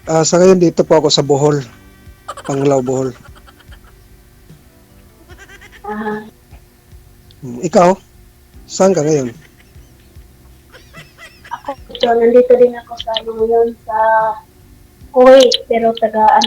Sa ngayon dito po ako sa Bohol, Panglao, Bohol. Ah, Ikaw, saan ka ngayon? ako, so, nandito din ako sa ano ngayon sa Kuwait, pero taga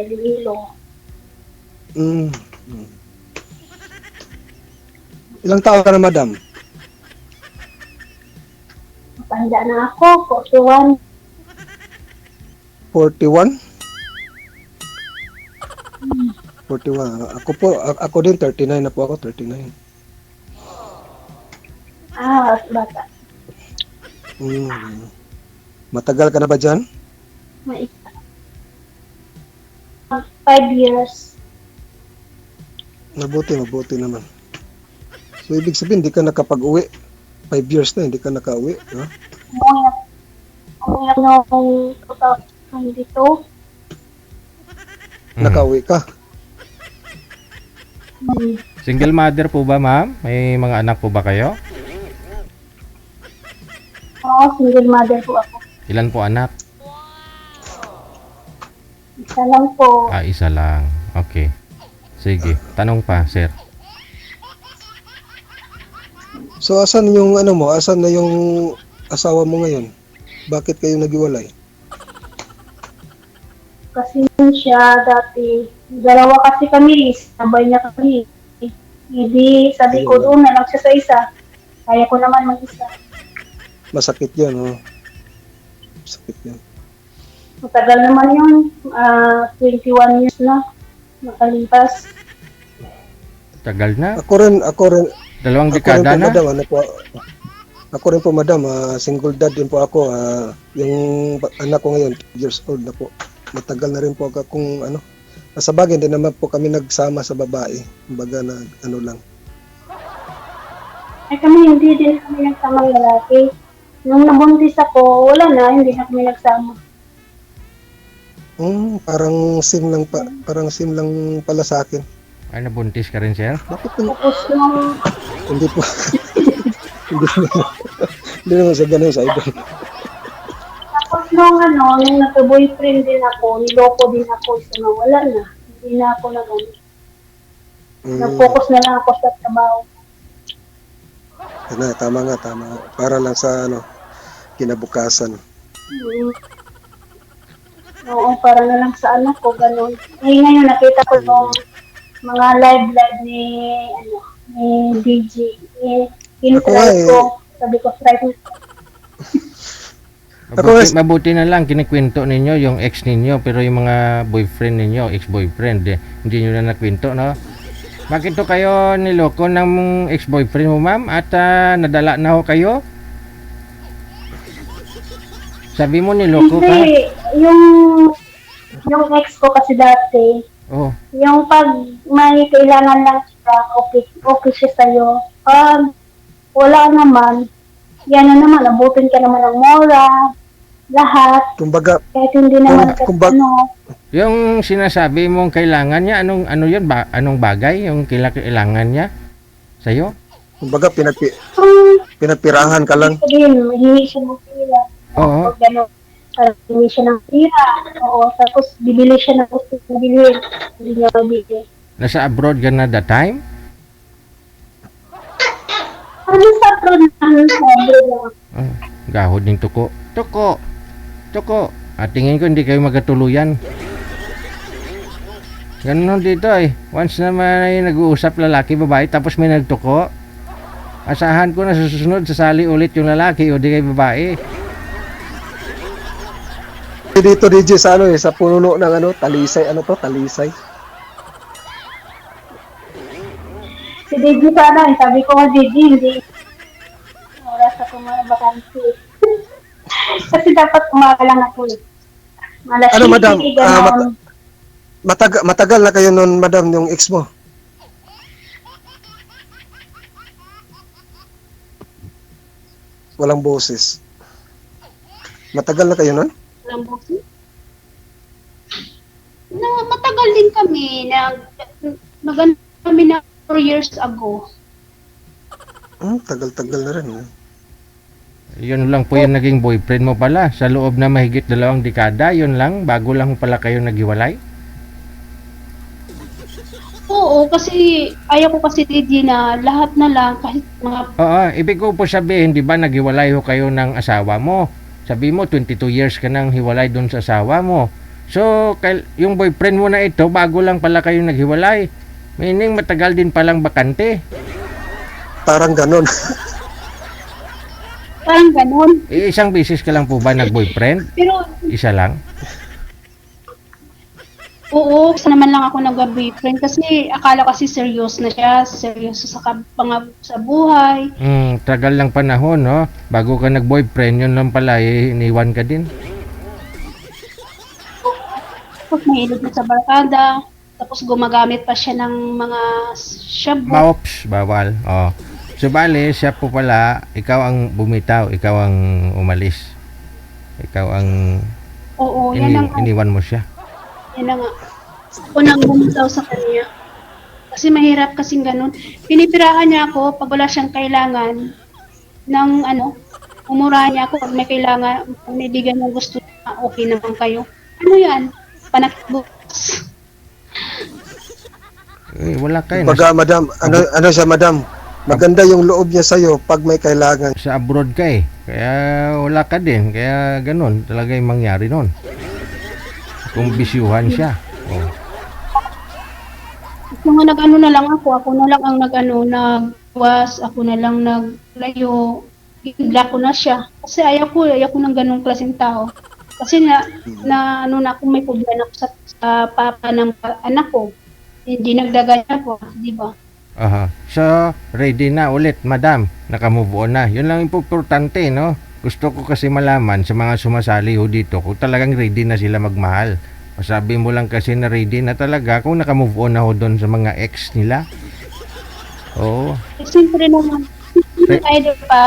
Iloilo. Mm. mm. Ilang taon ka na, madam? Matanda na ako, 41. 41? 41. Ako din 39 na po ako, 39. Bata. Mm. Matagal ka na ba dyan? May 5 years. Mabuti naman. So, ibig sabihin, hindi ka nakapag-uwi. 5 years na, hindi ka nakauwi. Ha? Umuyak noong 2022. Nakauwi ka. Single mother po ba, ma'am? May mga anak po ba kayo? Oo, single mother po ako. Ilan po anak? Isa lang po. Isa lang. Okay. Sige, tanong pa, sir. So, asan yung ano mo? Asan na yung asawa mo ngayon? Bakit kayo naghiwalay? Kasi siya dati, dalawa kasi kami, sabay niya kami. Hindi, sabi ko doon na lang siya sa isa. Kaya ko naman mag-isa. Masakit yan, oh. Masakit yan. Matagal naman yun, 21 years na makalipas. Tagal na? Ako rin, Dalawang po, dekada na? madam, ako rin po, madam, single dad din po ako. Yung anak ko ngayon, 2 years old na po. Matagal na rin po ako kung ano. Sa bagay, hindi naman po kami nagsama sa babae. Kumbaga na ano lang. Ay kami, hindi din kami nagsamang lalaki. Nung nabuntis ako, wala na, hindi na kami nagsama. Parang sim lang pala sa akin. Ay, nabuntis ka rin, sir? Bakit Tapos nung, hindi po. Hindi naman sa ganun sa idol. tapos nung nagka-boyfriend din ako, niloko din ako, so wala na. Hindi na ako nag-focus na lang ako sa trabaho. Tama nga. Para lang sa kinabukasan. Oo, para na lang sa anak ko, ganun. Ngayon nakita ko yung mga live ni DJ. In-try ko, sabi ko, try ko. Mabuti na lang kinikwento ninyo yung ex ninyo, pero yung mga boyfriend ninyo, ex-boyfriend, hindi nyo na nakwento, no? Bakit to kayo niloko ng ex-boyfriend mo, ma'am? At nadala na ho kayo? Sabi mo niloko ka? Hindi, yung ex ko kasi dati, yung pag may kailangan lang siya, okay siya sa'yo. Pag wala naman, yan na naman, abutin ka naman ng mora, lahat. Kumbaga, kahit hindi naman yung sinasabi mong kailangan niya, ano yun ba? Anong bagay yung kailangan niya sa'yo? Kumbaga, pinagpirahan ka lang. Hihingi siya ng pira. Oo. Pag gano'n, hihingi siya ng pira. Oo, tapos bibili siya ng gusto na bilhin. Hindi niya mabili. Nasa abroad ka na that time? Ano sa abroad na? Gahod ng tuko. Tuko! Tingin ko hindi kayo magkatuluyan. Ganun dito eh. Once naman ay nag-uusap lalaki, babae, tapos may nagtuko. Asahan ko na sa susunod, sasali ulit yung lalaki o di kayo babae. Dito DJ sa sa puno ng talisay, talisay. Si Didi sana, sabi ko nga Didi, hindi. Oras ako mga bakansi. Kasi dapat umaga lang ako eh. Madam? Matagal na kayo nun, madam, yung ex mo? Walang boses. Matagal na kayo nun? Walang boses? Matagal din kami. Nag kami na 4 years ago. Tagal-tagal na rin. Yun lang po yung naging boyfriend mo pala. Sa loob na mahigit 2 dekada, yun lang, bago lang pala kayo naghiwalay. Oo, kasi ayaw ko kasi DJ na lahat na lang kahit mga Oo, ibig ko po sabihin, di ba, naghiwalay ho kayo ng asawa mo. Sabi mo, 22 years ka nang hiwalay doon sa asawa mo. So, yung boyfriend mo na ito, bago lang pala kayo naghiwalay. Meaning, matagal din palang bakante. Parang ganon. parang ganon. Isang beses ka lang po ba nag-boyfriend? Pero Isa lang? oo, sa naman lang ako nag-boyfriend kasi akala kasi serious na siya, seryoso sa sa buhay. Tagal lang panahon, no? Bago ka nag-boyfriend, yun lang pala, iniwan ka din. Tapos mahilig na sa barkada, tapos gumagamit pa siya ng mga shabu. Maops, bawal. Oh. So, bale, siya po pala, ikaw ang bumitaw, ikaw ang umalis. Ikaw ang Oo, yan ang iniwan mo siya. yan na nga. Ako nang bumitaw sa kanya. Kasi mahirap kasing ganun. Pinipirahan niya ako pag wala siyang kailangan ng umurahan niya ako pag may kailangan, pag may bigyan ng gusto niya, okay naman kayo. Ano yan? Panakbukas. Wala kayo. Baga, madam, ano siya, madam? Maganda yung loob niya sa'yo pag may kailangan. Sa abroad ka eh. Kaya wala ka din. Kaya ganun talaga yung mangyari nun. Kung bisyuhan siya. Oh. Kung nag-ano na lang ako na lang ang nagwas, ako na lang naglayo, bigla ko na siya. Kasi ayaw ko ng ganung klaseng tao. Kasi na kung may problema ako sa papa ng anak ko, hindi nagdagan ako, di ba? Aha. So, ready na ulit, madam. Naka-move on na. Yun lang importante, no? Gusto ko kasi malaman sa mga sumasali ho dito kung talagang ready na sila magmahal. Sabi mo lang kasi na ready na talaga kung naka-move on na ho doon sa mga ex nila. Oo. Siyempre naman, idol pa,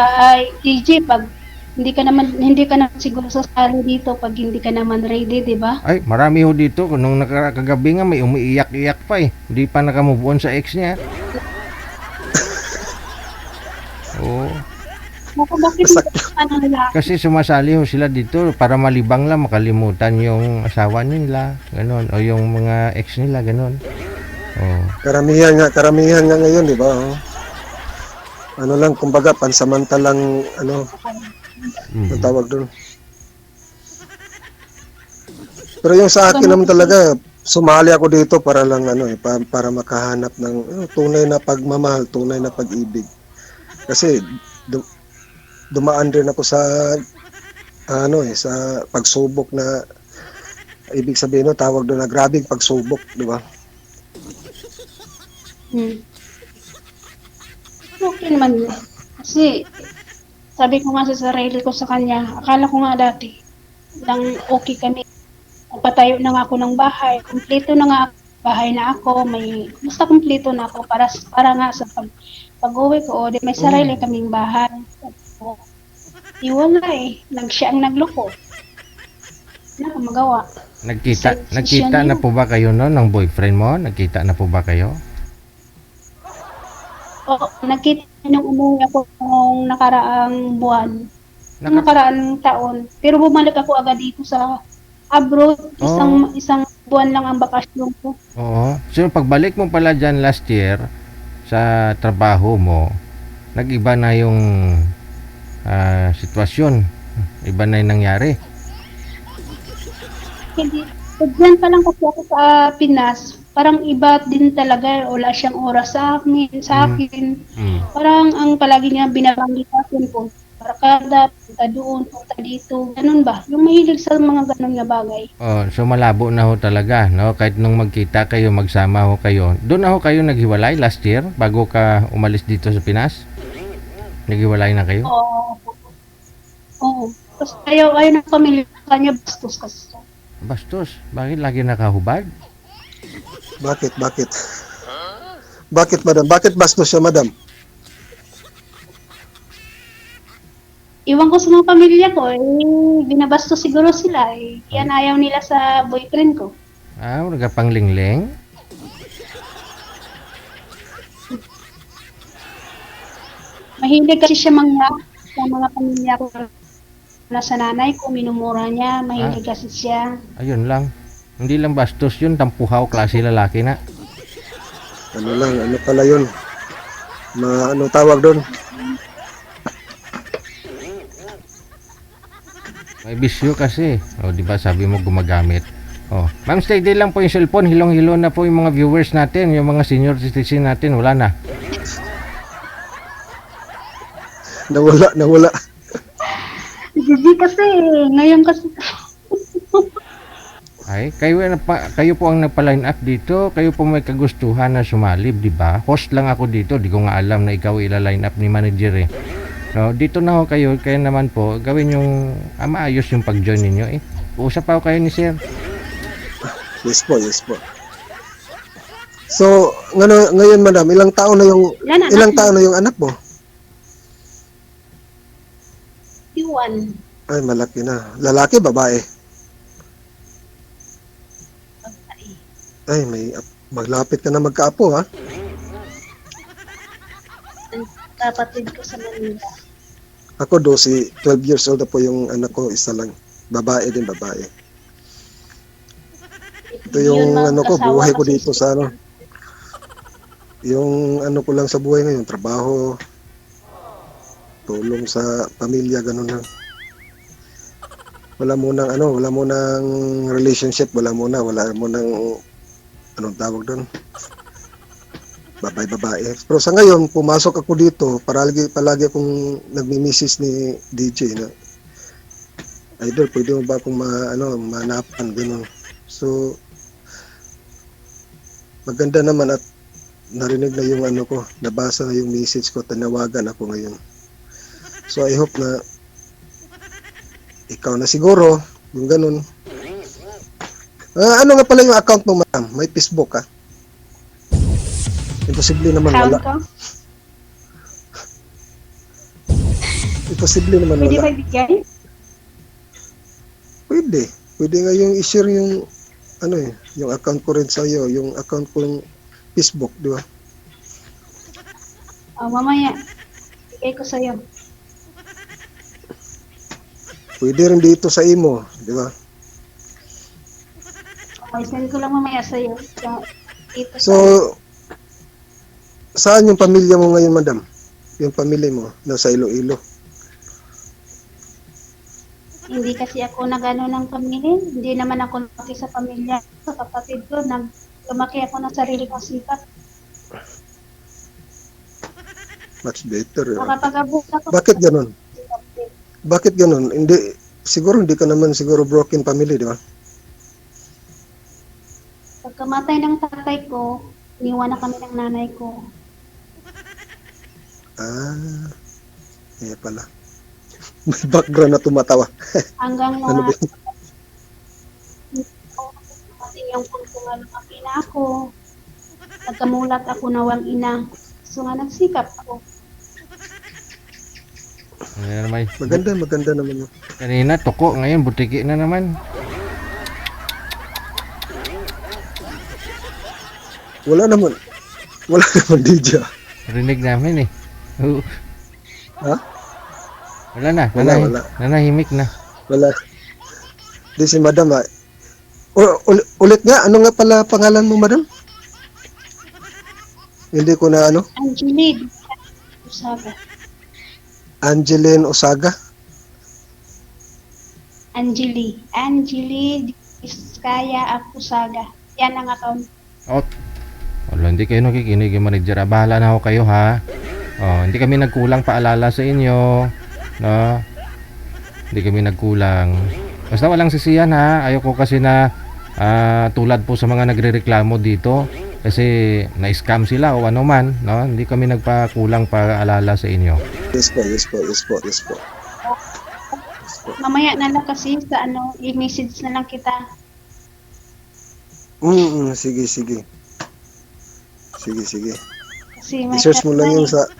DJ, pag hindi ka naman siguro sasali dito pag hindi ka naman ready, di ba? Ay, marami ho dito. Nung nakakagabi nga may umiiyak-iyak pa eh. Hindi pa naka-move on sa ex niya. Oo. Bakit Kasi sumasali ho sila dito para malibang lang, makalimutan yung asawa nila, ganun, o yung mga ex nila, ganun. Oh. Karamihan nga ngayon, di ba? Oh. Ano lang, kumbaga, pansamantalang, ang tawag doon. Pero yung sa akin naman talaga, sumali ako dito para lang, para makahanap ng tunay na pagmamahal, tunay na pag-ibig. Kasi, dumaan rin ako sa sa pagsubok na ibig sabihin tawag doon na grabing pagsubok, di ba? Okay naman yun. Kasi sabi ko nga sa sarili ko sa kanya, akala ko nga dati lang okay kami. Patayo na nga ako ng bahay, kumpleto na nga bahay na ako, basta kumpleto na ako para nga sa pag-uwi ko, di may sarili kaming bahay. Wala siya ang nagloko. Wala akong magawa. Nagkita na po ba kayo no ng boyfriend mo? Nagkita na po ba kayo? Oo, nagkita nung umuwi ako nung nakaraang buwan. Nung nakaraang taon. Pero bumalik ako agad dito sa abroad. Isang buwan lang ang bakasyon ko. Oo. So pagbalik mo pala dyan last year sa trabaho mo, nag-iba na yung sitwasyon. Iba na yung nangyari. Hindi. Diyan pa lang kasi ako sa Pinas, parang iba din talaga. Wala siyang oras sa akin. Parang ang palagi niya binabanggit sa akin ko, barkada, punta doon, punta dito. Ganun ba? Yung mahilig sa mga ganun nga bagay. Oh, so malabo na ho talaga, no? Kahit nung magkita kayo, magsama ho kayo. Doon na ho kayo naghiwalay last year bago ka umalis dito sa Pinas? Naghiwalay na kayo? Oo. Tapos ayaw ng pamilya kanya bastos kasi. Bastos? Bakit lagi nakahubad? Bakit, madam? Bakit bastos siya, madam? Iwan ko sa mga pamilya ko, binabastos siguro sila. Yan ayaw nila sa boyfriend ko. Nagapangling-ling? Mahilig kasi siya sa mga pamilya ko na sa nanay ko, minumura niya, mahilig kasi siya. Ayun lang. Hindi lang bastos yun, tampuhaw klase lalaki na. Ano lang, ano pala yun? Ano tawag doon? May bisyo kasi. O, di ba sabi mo gumagamit. Oh, Ma'am, steady lang po yung cellphone. Hilong-hilo na po yung mga viewers natin, yung mga senior citizen natin. Wala na. Nawala. Hindi kasi, ngayon kasi, Ay, kayo po ang nagpa-line up dito. Kayo po may kagustuhan na sumalib, di ba? Host lang ako dito. Di ko nga alam na ikaw ila-line up ni manager eh. No, dito na ho kayo. Kaya naman po, gawin yung maayos yung pag-join ninyo eh. Uusap pa ho kayo ni sir. Yes po. So, ngayon madam, ilang taon na yung anak mo? Iwan. Ay, malaki na. Lalaki, babae? Ay, maglapit ka na magkaapo, ha? Ang kapatid ko sa Manila. Ako 12 years old na po yung anak ko, isa lang. Babae din, babae. Ito yung ko, buhay ko dito sa yung ko lang sa buhay ngayon, trabaho, tulong sa pamilya, ganun lang. Wala mo nang relationship, wala mo nang anong tawag doon? Babae. Pero sa ngayon, pumasok ako dito, palagi akong nagmi-message ni DJ na, Idol, pwede mo ba akong manapan, gano'n. So, maganda naman at narinig na yung ko, nabasa na yung message ko, tanawagan ako ngayon. So, I hope na ikaw na siguro, yung gano'n. Ano nga pala yung account mo, ma'am? May Facebook, ka? Imposible naman Account wala. ko? Imposible naman Pwede wala. ba bigyan? Pwede nga yung i-share yung yung account ko rin sa iyo, yung account ko ng Facebook, di ba? Mamaya, bigay ko sa'yo. Pwede rin dito sa imo, di ba? Okay, send ko lang mamaya sa'yo. Dito So, saan yung pamilya mo ngayon, madam? Yung pamilya mo, nasa Iloilo. Hindi kasi ako nagano ng pamilya. Hindi naman ako lumaki sa pamilya. Sa kapatid ko, lumaki ako ng sarili kong sikap. Much better. Makapag-abot ako. Bakit ganun? Bakit ganun? Siguro hindi ka naman siguro broken family, di ba? Pagkamatay ng tatay ko, iniwan na kami ng nanay ko. Kaya pala. May background na tumatawa. Hanggang Ano ba mga yun? kasi yung punto nga lumaki na ako. Nagkamulat ako na wang ina. So nga nagsikap ako. Ayan naman. Maganda naman yun. Kanina, toko. Ngayon, butiki na naman. Wala naman DJ. Rinig namin eh. Oo. Ha? Wala na. Wala. Nanahimik na. Wala. Di si madam, ulit nga, ano nga pala pangalan mo, madam? Hindi ko na Angeline. Usaga. Angeline Osaga. Angeli Iskaya Akusaga. Yan ang account. Wala, hindi kayo nakikinig yung manager. Bahala na ho kayo, ha? Hindi kami nagkulang paalala sa inyo. No? Hindi kami nagkulang. Basta walang sisiyan, ha? Ayoko kasi na tulad po sa mga nagrereklamo dito. Kasi na-scam sila o ano man. No? Hindi kami nagpakulang paalala sa inyo. Yes po. Mamaya na lang kasi sa i-message na lang kita. Sige. Kasi may I-search mo lang yung kasi sa...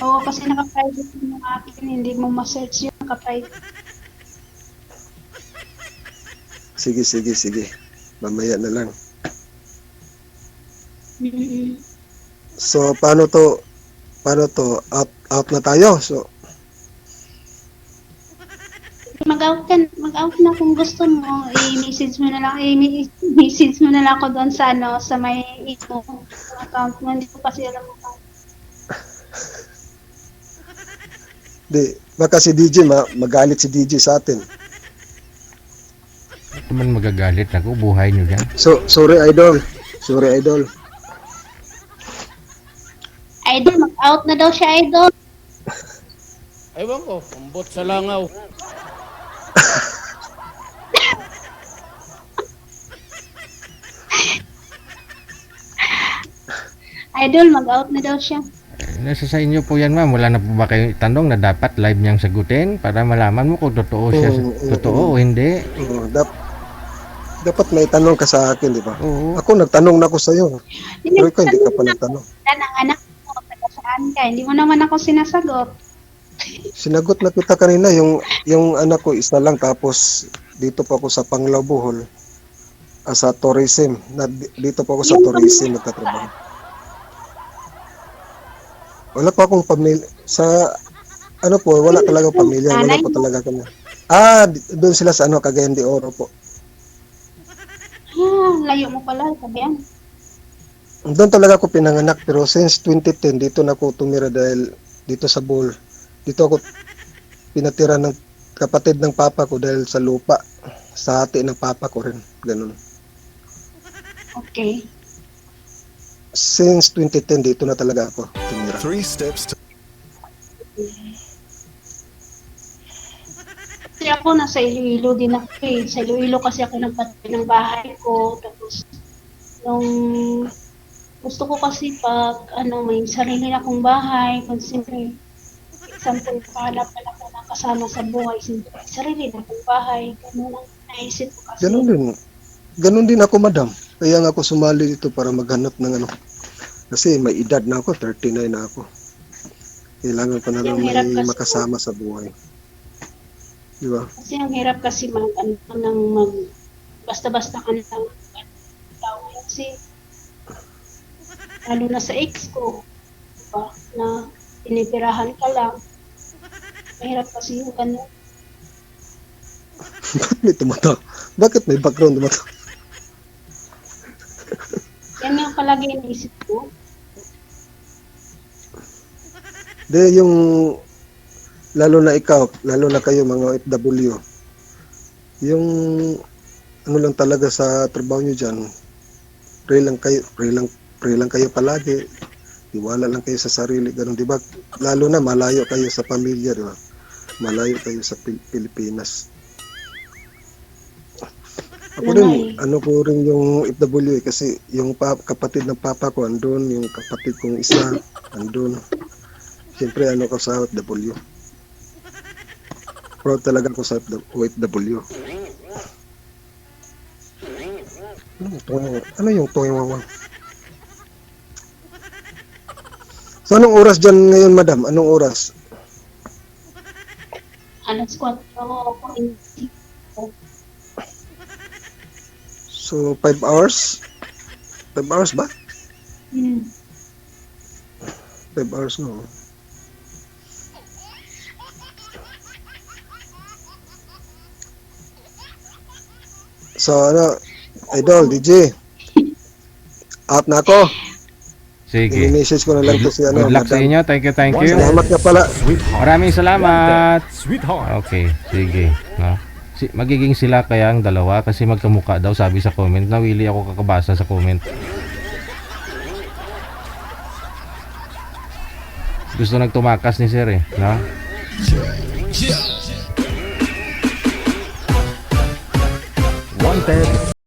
Oo, kasi naka-private yung akin. Hindi mo ma-search yung naka-private. Sige. Mamaya na lang. Mm-hmm. So, paano to? paano to? Out na tayo. So, Mag-out na kung gusto mo. I-message mo na lang, i-message mo na lang ako doon sa ano, sa may account mo. Hindi ko kasi alam mo. baka si DJ, magalit si DJ sa atin. Ito man magagalit ako, buhay nyo dyan. So, sorry, idol. Sorry, idol. Idol, mag-out na daw siya, idol. Ewan ko, ambot sa langaw. Idol, mag-out na daw siya. Nasa sa inyo po yan, ma'am. Wala na po ba kayong tanong na dapat live niyang sagutin para malaman mo kung totoo siya, totoo o hindi? Oo, dapat may tanong ka sa akin, di ba? Oo. Ako, nagtanong na ako sa'yo. Pero ikaw, hindi ka pa nagtanong. Yan ang anak mo, taga saan ka? Hindi mo naman ako sinasagot. Sinagot na kita kanina, yung anak ko, isa lang. Tapos, dito pa ako sa Panglao, Bohol. Sa tourism. Dito pa ako sa tourism nagtatrabaho. Wala pa akong pamilya. Sa, ano po, wala talaga pamilya. Wala po talaga kami. Doon sila sa Cagayan de Oro po. Layo mo pala, sabihan. Doon talaga ako pinanganak. Pero since 2010, dito na ako tumira dahil dito sa Bohol. Dito ako pinatira ng kapatid ng papa ko dahil sa lupa. Sa hati ng papa ko rin. Ganun. Okay. Since 2010, dito na talaga ako tumira. 3 steps to Kasi ako nasa Iloilo din ako eh. Sa Iloilo kasi ako nagpatay ng bahay ko. Tapos, nung gusto ko kasi pag may sarili na akong bahay, kung siyempre, example, pahanap na ako ng kasama sa buhay, siyempre, sarili na akong bahay. Ganun ang naisip ko kasi. Ganun din ako, madam. Kaya nga ako sumali dito para maghanap ng Kasi may edad na ako, 39 na ako. Kailangan ko na lang may makasama sa buhay. Di ba? Kasi ang hirap kasi basta-basta ka lang tao. Kasi lalo na sa ex ko, diba, na tinitirahan ka lang. Mahirap kasi yung ganun. Bakit may tumatawa? Bakit may background tumatawa? Yan yung palagi iniisip ko. Yung lalo na ikaw, lalo na kayo mga OFW, yung lang talaga sa trabaho nyo dyan, pray lang kayo palagi, tiwala lang kayo sa sarili, ganun, di ba? Lalo na malayo kayo sa pamilya, di ba? Malayo kayo sa Pilipinas. Ako rin, ko rin yung FW kasi yung kapatid ng papa ko andun, yung kapatid kong isa andun. Siyempre ko sa FW. Proud talaga ako sa OFW. Ano yung tungawang? So anong oras dyan ngayon, madam? Anong oras? Alas 4 ako iniisip ko. So 5 hours? 5 hours ba? 5 hours no. So idol, DJ. Out na ako. Sige. I-message ko na lang to si Good luck sa madam. inyo. Thank you. Salamat ka pala. Maraming salamat. Okay, sige. No? Magiging sila kaya ang dalawa kasi magkamukha daw sabi sa comment. Nawili ako kakabasa sa comment. Gusto nagtumakas ni sir eh. No? Wanted.